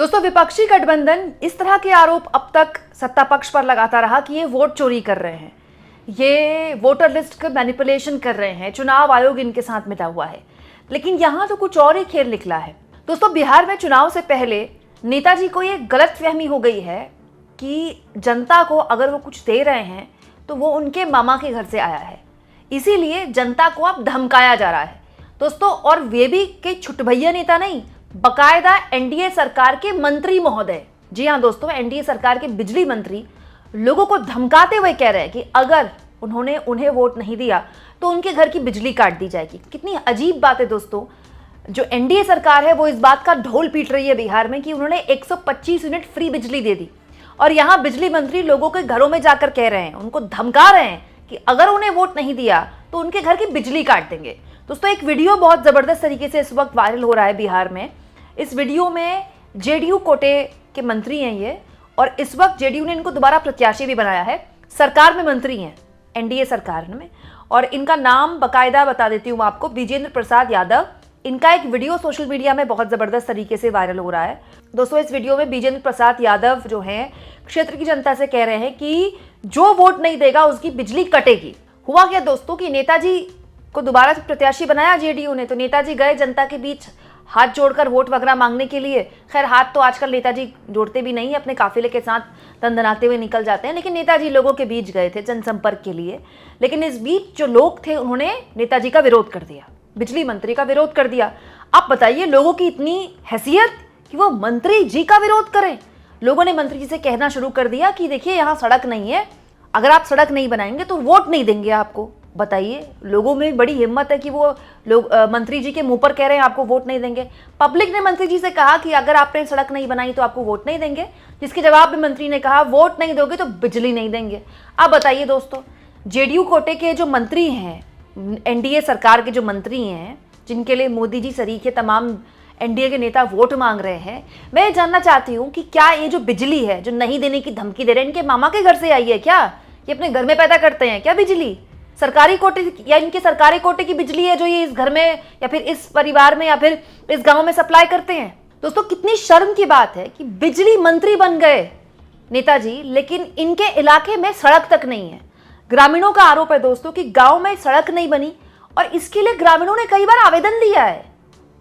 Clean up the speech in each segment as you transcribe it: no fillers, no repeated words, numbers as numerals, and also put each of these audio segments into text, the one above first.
दोस्तों, विपक्षी गठबंधन इस तरह के आरोप अब तक सत्ता पक्ष पर लगाता रहा कि ये वोट चोरी कर रहे हैं, ये वोटर लिस्ट का मैनिपुलेशन कर रहे हैं, चुनाव आयोग इनके साथ मिला हुआ है। लेकिन यहाँ तो कुछ और ही खेल निकला है। दोस्तों, बिहार में चुनाव से पहले नेताजी को ये गलतफहमी हो गई है कि जनता को अगर वो कुछ दे रहे हैं तो वो उनके मामा के घर से आया है, इसीलिए जनता को अब धमकाया जा रहा है। दोस्तों, और वे भी के छुटभैया नेता नहीं, बकायदा एनडीए सरकार के मंत्री महोदय, जी हाँ दोस्तों, एनडीए सरकार के बिजली मंत्री लोगों को धमकाते हुए कह रहे हैं कि अगर उन्होंने उन्हें वोट नहीं दिया तो उनके घर की बिजली काट दी जाएगी। कितनी अजीब बात है दोस्तों। जो एनडीए सरकार है वो इस बात का ढोल पीट रही है बिहार में कि उन्होंने 125 यूनिट फ्री बिजली दे दी, और यहाँ बिजली मंत्री लोगों के घरों में जाकर कह रहे हैं, उनको धमका रहे हैं कि अगर उन्हें वोट नहीं दिया तो उनके घर की बिजली काट देंगे। दोस्तों, एक वीडियो बहुत जबरदस्त तरीके से इस वक्त वायरल हो रहा है बिहार में। इस वीडियो में जेडीयू कोटे के मंत्री हैं ये, और इस वक्त जेडीयू ने इनको दोबारा प्रत्याशी भी बनाया है, सरकार में मंत्री हैं एनडीए सरकार में, और इनका नाम बकायदा बता देती हूँ आपको, विजेंद्र प्रसाद यादव। इनका एक वीडियो सोशल मीडिया में बहुत ज़बरदस्त तरीके से वायरल हो रहा है। दोस्तों, इस वीडियो में विजेंद्र प्रसाद यादव जो हैं क्षेत्र की जनता से कह रहे हैं कि जो वोट नहीं देगा उसकी बिजली कटेगी। हुआ क्या दोस्तों कि नेताजी को दोबारा प्रत्याशी बनाया जेडीयू ने, तो नेताजी गए जनता के बीच हाथ जोड़कर वोट वगैरह मांगने के लिए। खैर, हाथ तो आजकल नेताजी जोड़ते भी नहीं है, अपने काफिले के साथ दंदनाते हुए निकल जाते हैं, लेकिन नेताजी लोगों के बीच गए थे जनसंपर्क के लिए। लेकिन इस बीच जो लोग थे उन्होंने नेताजी का विरोध कर दिया, बिजली मंत्री का विरोध कर दिया। आप बताइए, लोगों की इतनी हैसियत कि वो मंत्री जी का विरोध करें। लोगों ने मंत्री जी से कहना शुरू कर दिया कि देखिए, यहाँ सड़क नहीं है, अगर आप सड़क नहीं बनाएंगे तो वोट नहीं देंगे आपको। बताइए, लोगों में बड़ी हिम्मत है कि वो लोग मंत्री जी के मुंह पर कह रहे हैं आपको वोट नहीं देंगे। पब्लिक ने मंत्री जी से कहा कि अगर आपने सड़क नहीं बनाई तो आपको वोट नहीं देंगे, जिसके जवाब में मंत्री ने कहा वोट नहीं दोगे तो बिजली नहीं देंगे। अब बताइए दोस्तों, जेडीयू कोटे के जो मंत्री हैं, एनडीए सरकार के जो मंत्री हैं, जिनके लिए मोदी जी शरीक है, तमाम एनडीए के नेता वोट मांग रहे हैं, मैं ये जानना चाहती हूँ कि क्या ये जो बिजली है जो नहीं देने की धमकी दे रहे हैं, इनके मामा के घर से आई है क्या? ये अपने घर में पैदा करते हैं क्या बिजली? सरकारी कोटे या इनके सरकारी कोटे की बिजली है जो ये इस घर में या फिर इस परिवार में या फिर इस गांव में सप्लाई करते हैं? दोस्तों, कितनी शर्म की बात है कि बिजली मंत्री बन गए नेताजी, लेकिन इनके इलाके में सड़क तक नहीं है। ग्रामीणों का आरोप है दोस्तों कि गांव में सड़क नहीं बनी, और इसके लिए ग्रामीणों ने कई बार आवेदन दिया है,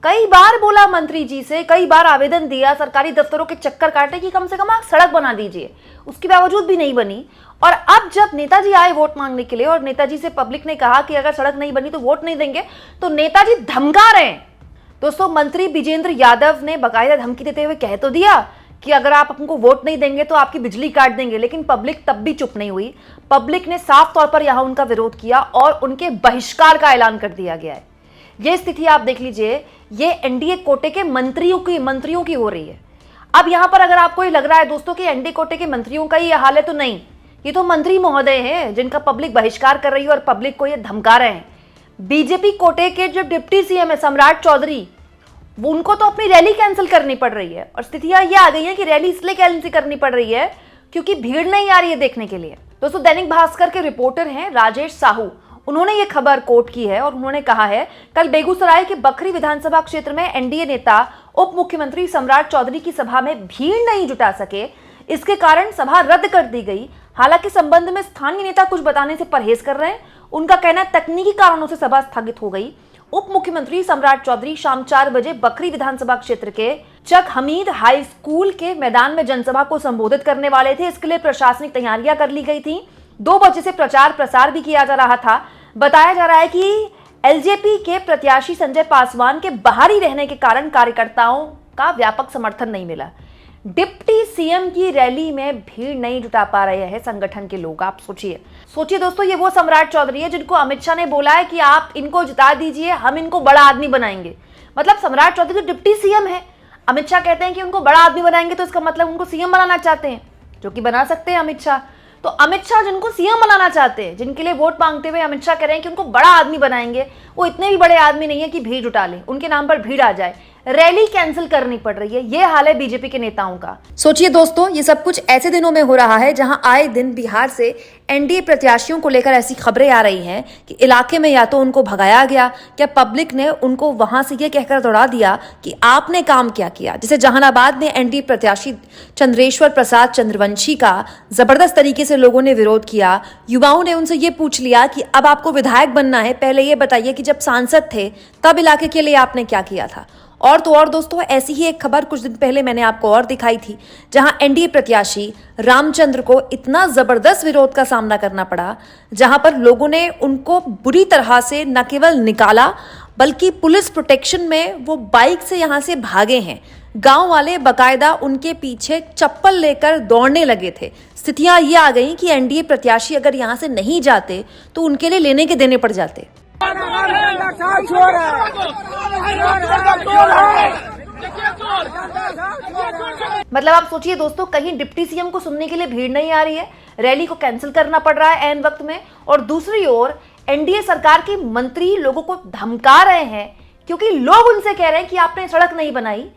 कई बार बोला मंत्री जी से, कई बार आवेदन दिया, सरकारी दफ्तरों के चक्कर काटे कि कम से कम आप सड़क बना दीजिए, उसके बावजूद भी नहीं बनी। और अब जब नेताजी आए वोट मांगने के लिए और नेताजी से पब्लिक ने कहा कि अगर सड़क नहीं बनी तो वोट नहीं देंगे, तो नेताजी धमका रहे हैं। दोस्तों, मंत्री विजेंद्र यादव ने बकायदा धमकी देते हुए कह तो दिया कि अगर आप हमको वोट नहीं देंगे तो आपकी बिजली काट देंगे, लेकिन पब्लिक तब भी चुप नहीं हुई। पब्लिक ने साफ तौर पर यहां उनका विरोध किया और उनके बहिष्कार का ऐलान कर दिया गया है। ये स्थिति आप देख लीजिए, ये एनडीए कोटे के मंत्रियों की हो रही है। अब यहां पर अगर आपको ये लग रहा है दोस्तों कि एनडीए कोटे के मंत्रियों का ये हाल है, तो नहीं, ये तो मंत्री महोदय हैं जिनका पब्लिक बहिष्कार कर रही है और पब्लिक को ये धमका रहे हैं। बीजेपी कोटे के जो डिप्टी सीएम है सम्राट चौधरी, वो उनको तो अपनी रैली कैंसिल करनी पड़ रही है, और स्थितियां ये आ गई है कि रैली इसलिए कैंसिल करनी पड़ रही है क्योंकि भीड़ नहीं आ रही है देखने के लिए। दोस्तों, दैनिक भास्कर के रिपोर्टर हैं राजेश साहू, उन्होंने ये खबर कोट की है और उन्होंने कहा है, कल बेगूसराय के बखरी विधानसभा क्षेत्र में एनडीए नेता उप मुख्यमंत्री सम्राट चौधरी की सभा में भीड़ नहीं जुटा सके, इसके कारण सभा रद्द कर दी गई। हालांकि संबंध में स्थानीय नेता कुछ बताने से परहेज कर रहे हैं। उनका कहना है तकनीकी कारणों से सभा स्थगित हो गई। उप मुख्यमंत्री सम्राट चौधरी शाम 4 बजे बखरी विधानसभा क्षेत्र के चक हमीद हाई स्कूल के मैदान में जनसभा को संबोधित करने वाले थे। इसके लिए प्रशासनिक तैयारियां कर ली गई थी। 2 बजे से प्रचार प्रसार भी किया जा रहा था। बताया जा रहा है कि एलजेपी के प्रत्याशी संजय पासवान के बाहरी रहने के कारण कार्यकर्ताओं का व्यापक समर्थन नहीं मिला। डिप्टी सीएम की रैली में भीड़ नहीं जुटा पा रहे हैं संगठन के लोग। आप सोचिए दोस्तों, ये वो सम्राट चौधरी है जिनको अमित शाह ने बोला है कि आप इनको जिता दीजिए, हम इनको बड़ा आदमी बनाएंगे। मतलब सम्राट चौधरी डिप्टी सीएम है, अमित शाह कहते हैं कि उनको बड़ा आदमी बनाएंगे, तो इसका मतलब उनको सीएम बनाना चाहते हैं, जो कि बना सकते हैं अमित शाह। तो अमित शाह जिनको सीएम बनाना चाहते हैं, जिनके लिए वोट मांगते हुए अमित शाह कह रहे हैं कि उनको बड़ा आदमी बनाएंगे, वो इतने भी बड़े आदमी नहीं है कि भीड़ जुटा लें, उनके नाम पर भीड़ आ जाए। रैली कैंसिल करनी पड़ रही है। ये हाल है बीजेपी के नेताओं का। सोचिए दोस्तों, ये सब कुछ ऐसे दिनों में हो रहा है जहां आए दिन बिहार से एनडीए प्रत्याशियों को लेकर ऐसी खबरें आ रही हैं कि इलाके में या तो उनको भगाया गया, या पब्लिक ने उनको वहां से ये कहकर दौड़ा दिया कि आपने काम क्या किया। जैसे जहानाबाद में एनडीए प्रत्याशी चंद्रेश्वर प्रसाद चंद्रवंशी का जबरदस्त तरीके से लोगों ने विरोध किया। युवाओं ने उनसे ये पूछ लिया कि अब आपको विधायक बनना है, पहले ये बताइए कि जब सांसद थे तब इलाके के लिए आपने क्या किया था। और तो और दोस्तों, ऐसी ही एक खबर कुछ दिन पहले मैंने आपको और दिखाई थी, जहां एनडीए प्रत्याशी रामचंद्र को इतना जबरदस्त विरोध का सामना करना पड़ा, जहां पर लोगों ने उनको बुरी तरह से न केवल निकाला बल्कि पुलिस प्रोटेक्शन में वो बाइक से यहां से भागे हैं। गांव वाले बकायदा उनके पीछे चप्पल लेकर दौड़ने लगे थे। स्थितियां ये आ गई कि एनडीए प्रत्याशी अगर यहां से नहीं जाते तो उनके लिए लेने के देने पड़ जाते। मतलब आप सोचिए दोस्तों, कहीं डिप्टी सीएम को सुनने के लिए भीड़ नहीं आ रही है, रैली को कैंसिल करना पड़ रहा है ऐन वक्त में, और दूसरी ओर एनडीए सरकार के मंत्री लोगों को धमका रहे हैं क्योंकि लोग उनसे कह रहे हैं कि आपने सड़क नहीं बनाई,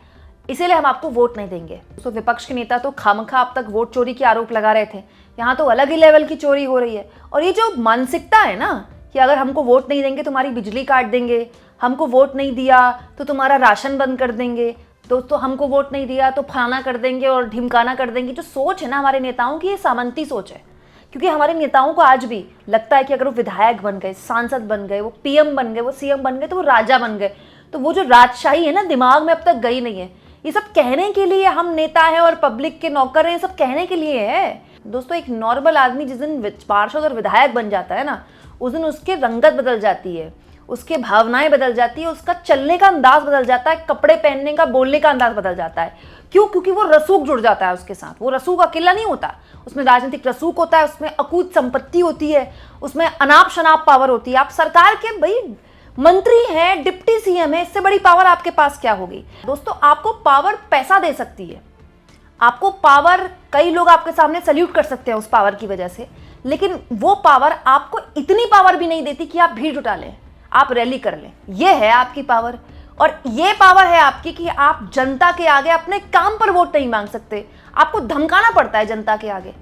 इसीलिए हम आपको वोट नहीं देंगे। तो विपक्ष के नेता तो खामखा अब तक वोट चोरी के आरोप लगा रहे थे, यहाँ तो अलग ही लेवल की चोरी हो रही है। और ये जो मानसिकता है ना कि अगर हमको वोट नहीं देंगे तुम्हारी बिजली काट देंगे, हमको वोट नहीं दिया तो तुम्हारा राशन बंद कर देंगे, दोस्तों हमको वोट नहीं दिया तो फलाना कर देंगे और ढिमकाना कर देंगे, जो सोच है ना हमारे नेताओं की, ये सामंती सोच है। क्योंकि हमारे नेताओं को आज भी लगता है कि अगर वो विधायक बन गए, सांसद बन गए, वो पीएम बन गए, वो सीएम बन गए तो वो राजा बन गए। तो वो जो राजशाही है ना दिमाग में अब तक गई नहीं है। ये सब कहने के लिए हम नेता हैं और पब्लिक के नौकर हैं, ये सब कहने के लिए है। दोस्तों, एक नॉर्मल आदमी जिस दिन पार्षद और विधायक बन जाता है ना, उस दिन उसकी रंगत बदल जाती है, उसके भावनाएं बदल जाती है, उसका चलने का अंदाज बदल जाता है, कपड़े पहनने का, बोलने का अंदाज बदल जाता है। क्यों? क्योंकि वो रसूख जुड़ जाता है उसके साथ। वो रसूख अकेला नहीं होता, उसमें राजनीतिक रसूख होता है, उसमें अकूत संपत्ति होती है, उसमें अनाप शनाप पावर होती है। आप सरकार के भाई मंत्री हैं, डिप्टी सीएम है, इससे बड़ी पावर आपके पास क्या होगी। दोस्तों, आपको पावर पैसा दे सकती है, आपको पावर, कई लोग आपके सामने सल्यूट कर सकते हैं उस पावर की वजह से, लेकिन वो पावर आपको इतनी पावर भी नहीं देती कि आप भीड़ जुटा लें, आप रैली कर लें। ये है आपकी पावर, और ये पावर है आपकी कि आप जनता के आगे अपने काम पर वोट नहीं मांग सकते, आपको धमकाना पड़ता है जनता के आगे।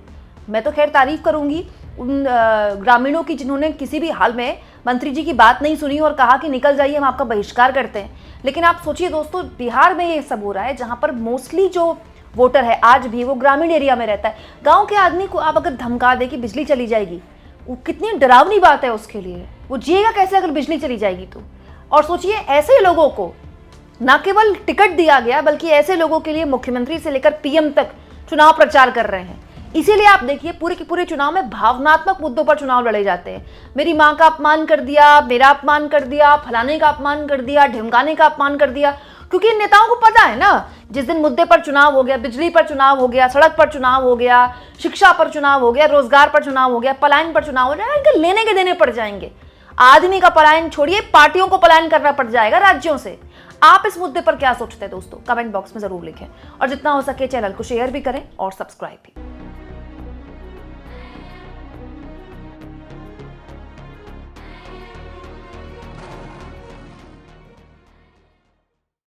मैं तो खैर तारीफ करूंगी उन ग्रामीणों की जिन्होंने किसी भी हाल में मंत्री जी की बात नहीं सुनी और कहा कि निकल जाइए, हम आपका बहिष्कार करते हैं। लेकिन आप सोचिए दोस्तों, बिहार में ये सब हो रहा है जहां पर मोस्टली जो वोटर है आज भी वो ग्रामीण एरिया में रहता है। गांव के आदमी को आप अगर धमका दे कि बिजली चली जाएगी, वो कितनी डरावनी बात है उसके लिए, वो जिएगा कैसे अगर बिजली चली जाएगी तो। और सोचिए, ऐसे लोगों को न केवल टिकट दिया गया बल्कि ऐसे लोगों के लिए मुख्यमंत्री से लेकर पीएम तक चुनाव प्रचार कर रहे हैं। इसीलिए आप देखिए पूरे के पूरे चुनाव में भावनात्मक मुद्दों पर चुनाव लड़े जाते हैं। मेरी माँ का अपमान कर दिया, मेरा अपमान कर दिया, फलाने का अपमान कर दिया, ढिमकाने का अपमान कर दिया, क्योंकि इन नेताओं को पता है ना, जिस दिन मुद्दे पर चुनाव हो गया, बिजली पर चुनाव हो गया, सड़क पर चुनाव हो गया, शिक्षा पर चुनाव हो गया, रोजगार पर चुनाव हो गया, पलायन पर चुनाव हो जाएगा, इनके लेने के देने पड़ जाएंगे। आदमी का पलायन छोड़िए, पार्टियों को पलायन करना पड़ जाएगा राज्यों से। आप इस मुद्दे पर क्या सोचते हैं दोस्तों? कमेंट बॉक्स में जरूर लिखें, और जितना हो सके चैनल को शेयर भी करें और सब्सक्राइब भी।